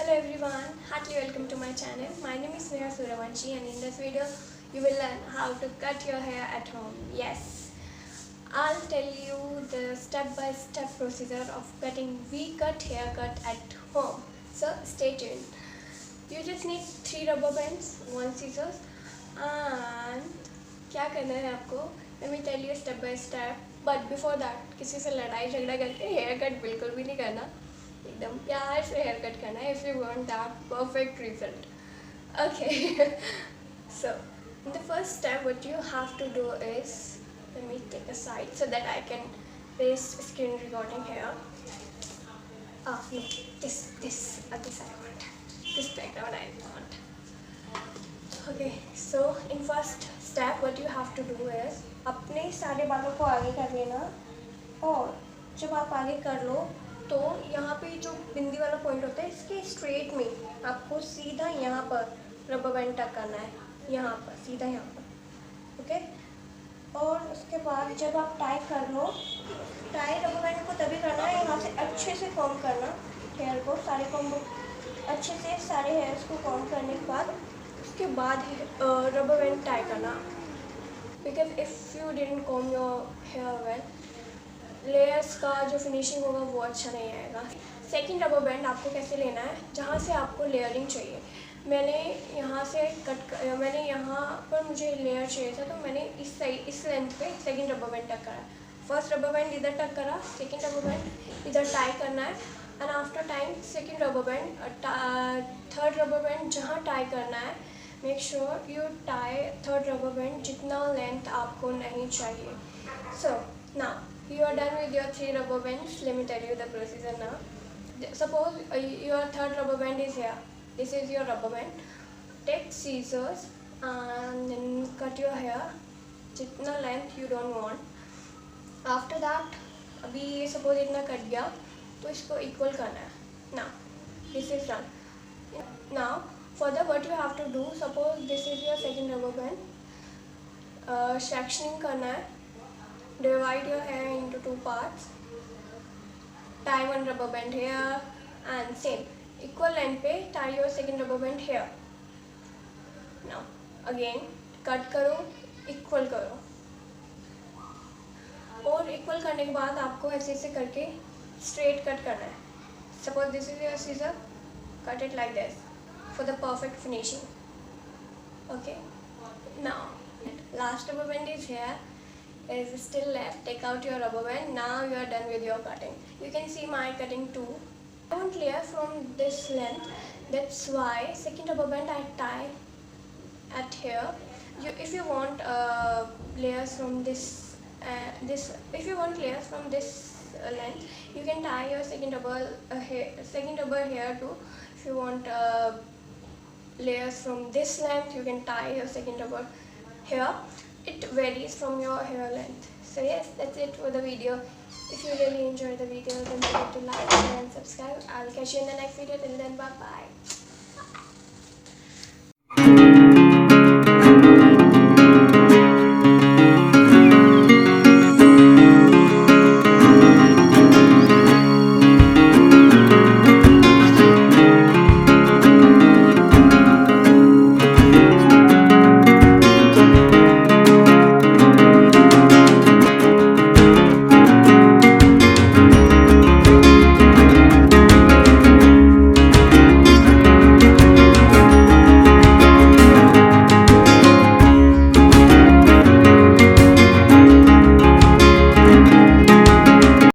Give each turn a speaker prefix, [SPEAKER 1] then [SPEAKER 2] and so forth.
[SPEAKER 1] Hello everyone, heartily welcome to my channel. My name is Neha Suryavanshi and in this video you will learn how to cut your hair at home. Yes, I'll tell you the step-by-step procedure of cutting V-cut haircut at home. So stay tuned. You just need 3 rubber bands, 1 scissors and क्या करना है आपको? Let me tell you step by step. But before that किसी से लड़ाई झगड़ा करके hair cut बिल्कुल भी नहीं करना. एकदम प्यार से हेयर कट करना है if you want that perfect result. Okay. So the first step what you have to do is, let me take a side so that I can paste screen recording here. No, this I want. This background I want. Okay, so in first step what you have to do is अपने सारे बालों को आगे कर लेना और जब आप आगे कर लो तो यहाँ पे जो बिंदी वाला पॉइंट होता है इसके स्ट्रेट में आपको सीधा यहाँ पर रबर बैंड टक करना है, यहाँ पर सीधा यहाँ पर. ओके, और उसके बाद जब आप टाई कर लो, टाई रबर बैंड को तभी करना है यहाँ से अच्छे से कॉम्ब करना हेयर को, सारे कॉम्ब अच्छे से सारे हेयर्स को कॉम्ब करने के बाद उसके बाद रबर बैंड टाई करना. Because if you didn't comb your hair well layers का जो फिनिशिंग होगा वो अच्छा नहीं आएगा. सेकंड रबर बैंड आपको कैसे लेना है, जहाँ से आपको लेयरिंग चाहिए. मैंने यहाँ पर मुझे लेयर चाहिए था तो मैंने इस लेंथ पे सेकंड रबर बैंड टक करा. फर्स्ट रबर बैंड इधर टक करा, सेकंड रबर बैंड इधर टाई करना है and after time second rubber band, third rubber band जहाँ टाई करना है make sure you tie third rubber band जितना लेंथ आपको नहीं चाहिए. So now you are done with your 3 rubber bands. Let me tell you the procedure now. Suppose your third rubber band is here. This is your rubber band. Take scissors and then cut your hair जितना length you don't want. After that अभी ये suppose इतना cut गया तो इसको equal करना है. Now this is done. Now further what you have to do, suppose this is your second rubber band. Sectioning करना है. Divide your hair into 2 parts. Tie one rubber band here and same equal length पे tie your second rubber band here. Now again cut करो, equal करो और equal करने के बाद आपको ऐसे करके straight cut करना है. Suppose this is your scissor, cut it like this for the perfect finishing. Okay. Now last rubber band is here. Is still left. Take out your rubber band. Now you are done with your cutting. You can see my cutting too. I want layer from this length. That's why second rubber band I tie at here. If you want layers from this, if you want layers from this length, you can tie your second rubber here too. If you want layers from this length, you can tie your second rubber here. It varies from your hair length. So yes, that's it for the video. If you really enjoyed the video, don't forget to like, share and subscribe. I'll catch you in the next video. Till then, bye bye.